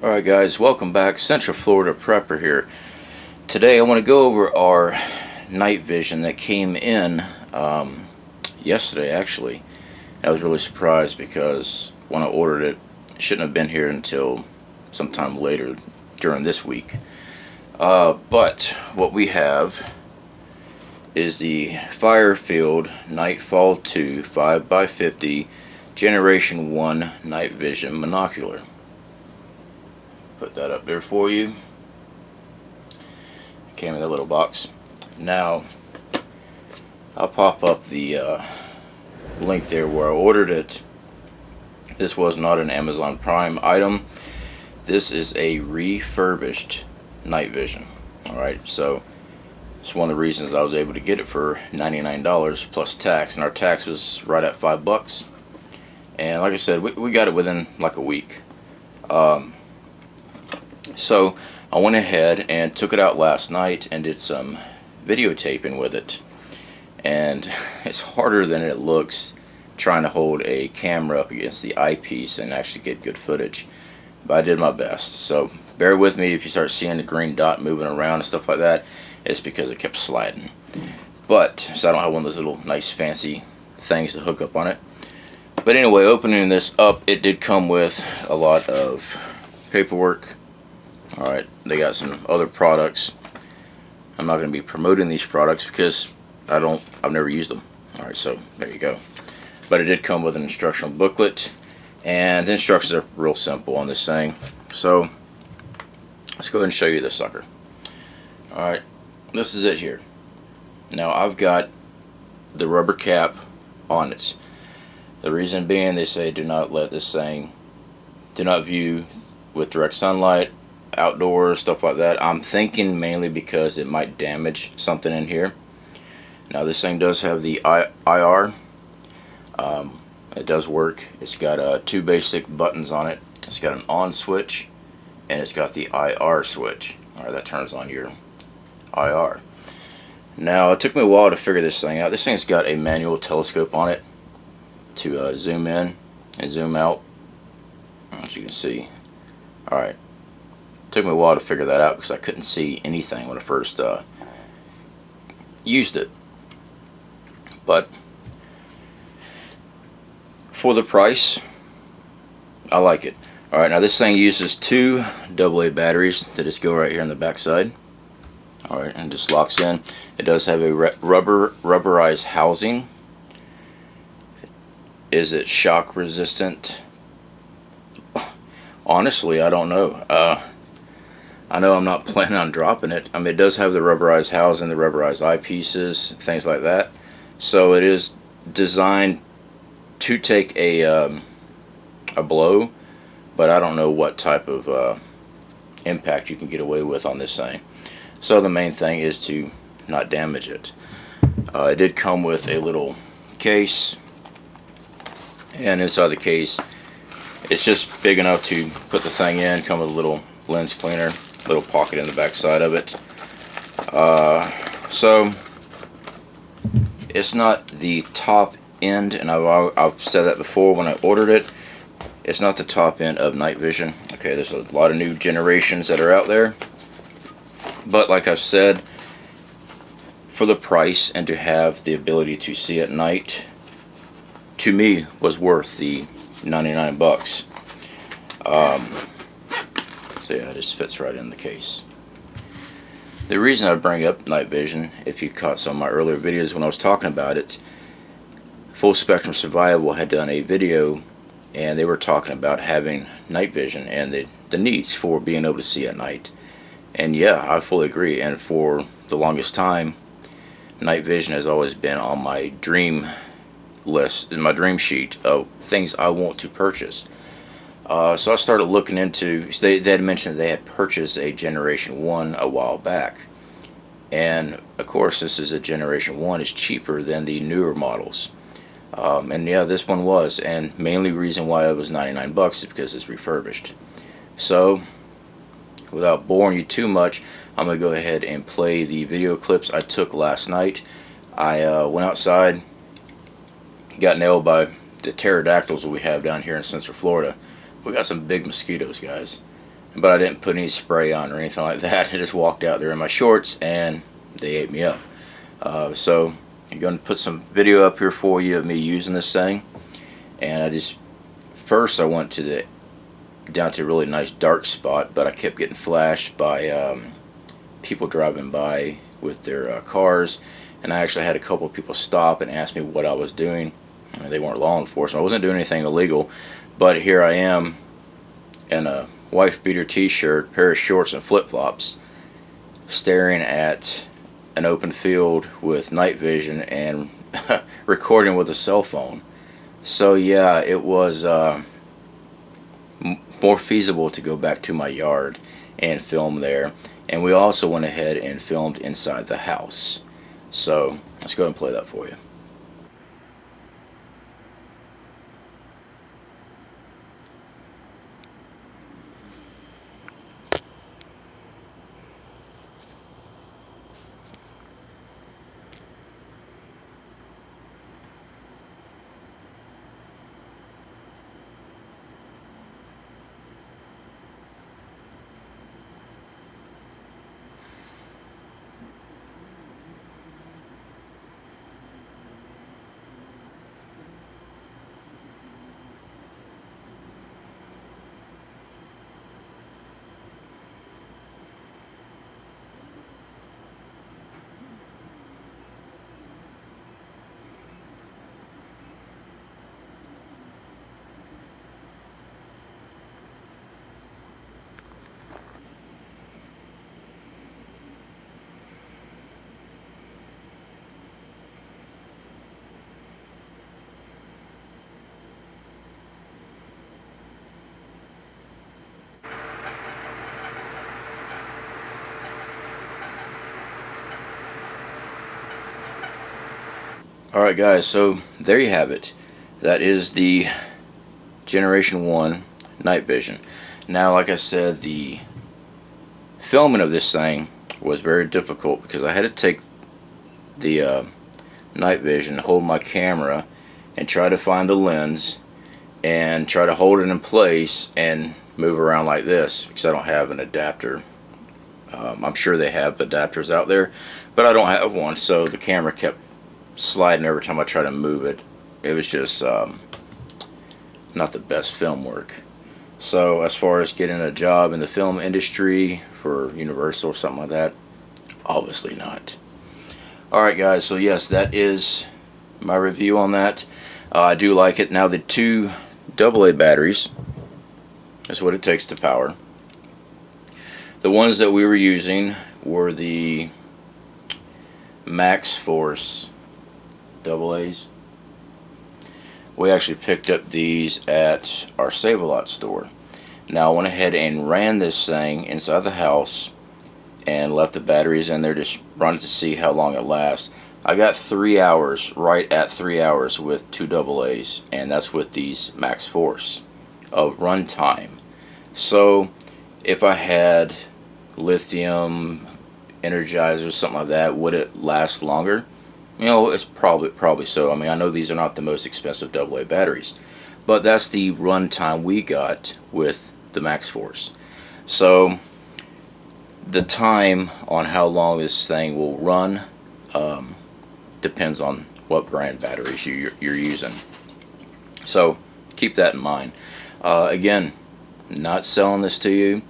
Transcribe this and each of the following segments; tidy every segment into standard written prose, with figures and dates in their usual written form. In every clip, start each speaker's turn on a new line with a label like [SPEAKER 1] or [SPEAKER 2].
[SPEAKER 1] Alright guys, welcome back. Central Florida Prepper here. Today I want to go over our night vision that came in yesterday actually. I was really surprised because when I ordered it, it shouldn't have been here until sometime later during this week. But what we have is the Firefield Nightfall 2 5x50 Generation 1 Night Vision Monocular. Put that up there for you. It came in a little box. Now I'll pop up the link there where I ordered it. This was not an Amazon Prime item. This is a refurbished night vision. Alright, so it's one of the reasons I was able to get it for $99 plus tax, and our tax was right at $5. And like I said, we got it within like a week. So I went ahead and took it out last night and did some videotaping with it, and it's harder than it looks trying to hold a camera up against the eyepiece and actually get good footage, but I did my best. So bear with me if you start seeing the green dot moving around and stuff like that. It's because it kept sliding, but so I don't have one of those little nice fancy things to hook up on it. But anyway, opening this up, it did come with a lot of paperwork. Alright, they got some other products. I'm not going to be promoting these products because I've never used them. Alright, so there you go. But it did come with an instructional booklet, and the instructions are real simple on this thing. So let's go ahead and show you this sucker. Alright, this is it here. Now I've got the rubber cap on it. The reason being, they say do not view with direct sunlight, outdoors, stuff like that. I'm thinking mainly because it might damage something in here. Now this thing does have the IR. It does work. It's got two basic buttons on it. It's got an on switch and it's got the IR switch. Alright, that turns on your IR. Now it took me a while to figure this thing out. This thing's got a manual telescope on it to zoom in and zoom out, as you can see. Alright, took me a while to figure that out because I couldn't see anything when I first used it. But for the price, I like it. Alright, now this thing uses two AA batteries that just go right here on the back side. Alright, and just locks in. It does have a rubberized housing. Is it shock resistant? Honestly, I don't know. I know I'm not planning on dropping it. I mean, it does have the rubberized housing, the rubberized eyepieces, things like that. So it is designed to take a blow, but I don't know what type of impact you can get away with on this thing. So the main thing is to not damage it. It did come with a little case, and inside the case it's just big enough to put the thing in. Come with a little lens cleaner, little pocket in the back side of it. So it's not the top end, and I've said that before when I ordered it. It's not the top end of night vision. Okay, there's a lot of new generations that are out there, but like I've said, for the price and to have the ability to see at night, to me was worth the $99. So yeah, it just fits right in the case. The reason I bring up night vision, if you caught some of my earlier videos when I was talking about it, Full Spectrum Survival had done a video and they were talking about having night vision and the needs for being able to see at night. And yeah, I fully agree, and for the longest time night vision has always been on my dream list, in my dream sheet of things I want to purchase. So I started looking into, they had mentioned they had purchased a Generation 1 a while back, and of course this is a Generation 1, is cheaper than the newer models. And yeah, this one was, and mainly reason why it was $99 is because it's refurbished. So without boring you too much, I'm going to go ahead and play the video clips I took last night. I went outside, got nailed by the pterodactyls that we have down here in Central Florida. We got some big mosquitoes, guys. but I didn't put any spray on or anything like that. I just walked out there in my shorts and they ate me up. So I'm going to put some video up here for you of me using this thing. And first I went down to a really nice dark spot, but I kept getting flashed by people driving by with their cars, and I actually had a couple of people stop and ask me what I was doing. They weren't law enforcement. I wasn't doing anything illegal, but here I am in a wife beater t-shirt, pair of shorts and flip-flops, staring at an open field with night vision and recording with a cell phone. So yeah, it was more feasible to go back to my yard and film there. And we also went ahead and filmed inside the house. So let's go ahead and play that for you. Alright guys, so there you have it. That is the Generation 1 Night Vision. Now, like I said, the filming of this thing was very difficult because I had to take the night vision, hold my camera, and try to find the lens and try to hold it in place and move around like this because I don't have an adapter. I'm sure they have adapters out there, but I don't have one, so the camera kept sliding every time I tried to move it. It was just not the best film work. So as far as getting a job in the film industry for Universal or something like that, obviously not. Alright guys, so yes, that is my review on that. I do like it. Now the two AA batteries is what it takes to power. The ones that we were using were the Max Force AA's. We actually picked up these at our Save-A-Lot store. Now I went ahead and ran this thing inside the house and left the batteries in there, just run it to see how long it lasts. I got 3 hours, right at 3 hours with two AA's, and that's with these Max Force of run time. So if I had lithium energizers, something like that, would it last longer? You know, it's probably so. I mean, I know these are not the most expensive AA batteries, but that's the run time we got with the Max Force. So the time on how long this thing will run depends on what brand batteries you're using. So keep that in mind. Again, not selling this to you.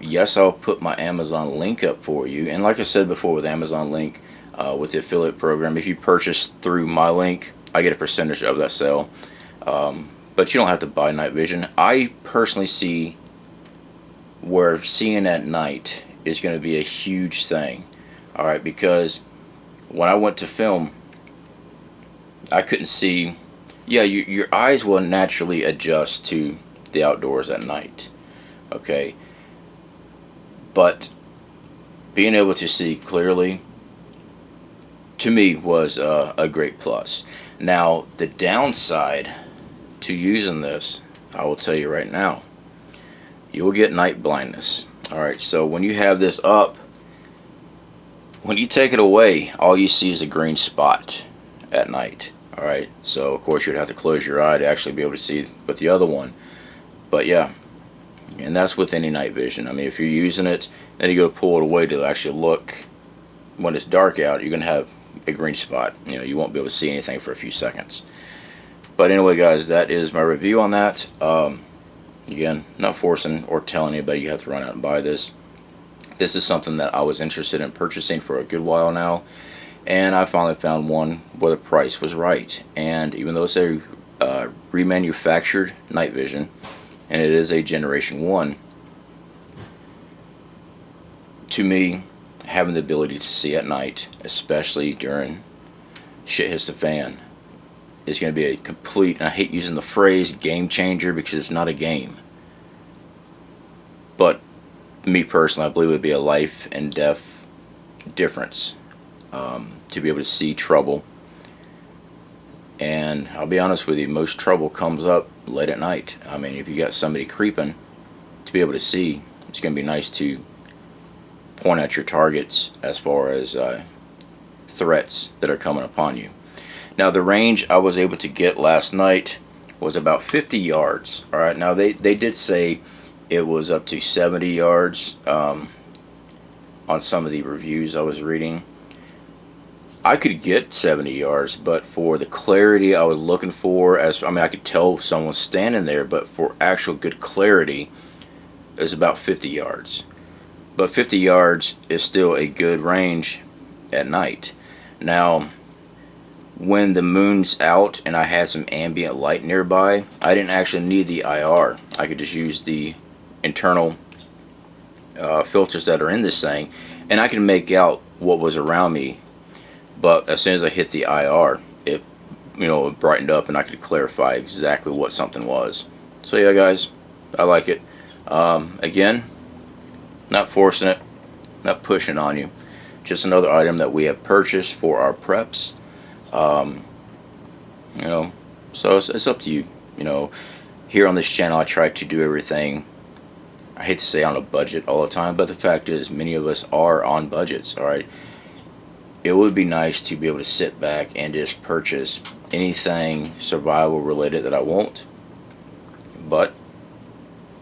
[SPEAKER 1] Yes, I'll put my Amazon link up for you, and like I said before, with Amazon link, with the affiliate program, if you purchase through my link, I get a percentage of that sale. But you don't have to buy night vision. I personally see where seeing at night is going to be a huge thing. Alright, because when I went to film, I couldn't see. Yeah, your eyes will naturally adjust to the outdoors at night. Okay, but being able to see clearly, to me, was a great plus. Now, the downside to using this, I will tell you right now, you will get night blindness. Alright, so when you have this up, when you take it away, all you see is a green spot at night. Alright, so of course you'd have to close your eye to actually be able to see with the other one. But yeah, And that's with any night vision. I mean, if you're using it, then you go to pull it away to actually look. When it's dark out, you're gonna have a green spot. You know, you won't be able to see anything for a few seconds. But anyway, guys, that is my review on that. Again, not forcing or telling anybody you have to run out and buy this. This is something that I was interested in purchasing for a good while now, and I finally found one where the price was right. And even though it's a remanufactured night vision, and it is a Generation 1, to me, having the ability to see at night, especially during shit hits the fan, is going to be a complete, and I hate using the phrase game changer because it's not a game, but me personally, I believe it would be a life and death difference to be able to see trouble. And I'll be honest with you, most trouble comes up late at night. I mean, if you got somebody creeping, to be able to see, it's going to be nice to point at your targets as far as threats that are coming upon you. Now, the range I was able to get last night was about 50 yards. Alright, now they did say it was up to 70 yards on some of the reviews I was reading. I could get 70 yards, but for the clarity I was looking for, I mean, I could tell someone standing there, but for actual good clarity, it was about 50 yards. But 50 yards is still a good range at night. Now, when the moon's out and I had some ambient light nearby, I didn't actually need the IR. I could just use the internal filters that are in this thing, and I can make out what was around me. But as soon as I hit the IR, it, you know, it brightened up and I could clarify exactly what something was. So yeah, guys, I like it. Again, not forcing it, not pushing on you, just another item that we have purchased for our preps. You know, so it's up to you. You know, here on this channel I try to do everything, I hate to say on a budget all the time, but the fact is many of us are on budgets. Alright, it would be nice to be able to sit back and just purchase anything survival related that I want, but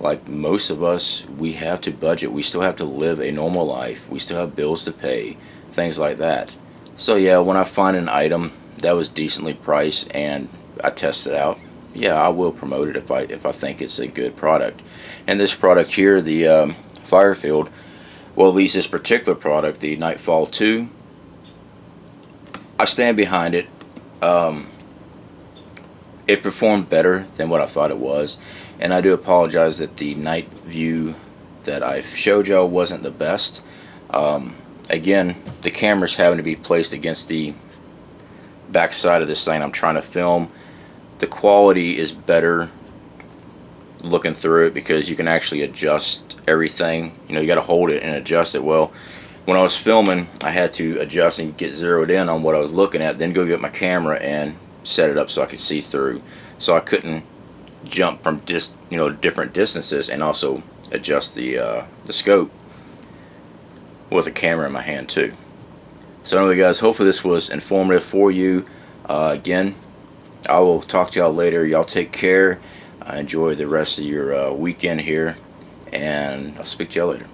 [SPEAKER 1] like most of us, we have to budget. We still have to live a normal life. We still have bills to pay, things like that. So yeah, when I find an item that was decently priced and I test it out, yeah, I will promote it if I think it's a good product. And this product here, the Firefield, well, at least this particular product, the Nightfall 2, I stand behind it. It performed better than what I thought it was, and I do apologize that the night view that I showed y'all wasn't the best. Again, the camera's having to be placed against the back side of this thing I'm trying to film. The quality is better looking through it because you can actually adjust everything. You know, you got to hold it and adjust it. Well, when I was filming, I had to adjust and get zeroed in on what I was looking at, then go get my camera and set it up so I could see through. So I couldn't jump from just, you know, different distances and also adjust the scope with a camera in my hand too. So anyway, guys, hopefully this was informative for you. Again, I will talk to y'all later. Y'all take care. Enjoy the rest of your weekend here, and I'll speak to y'all later.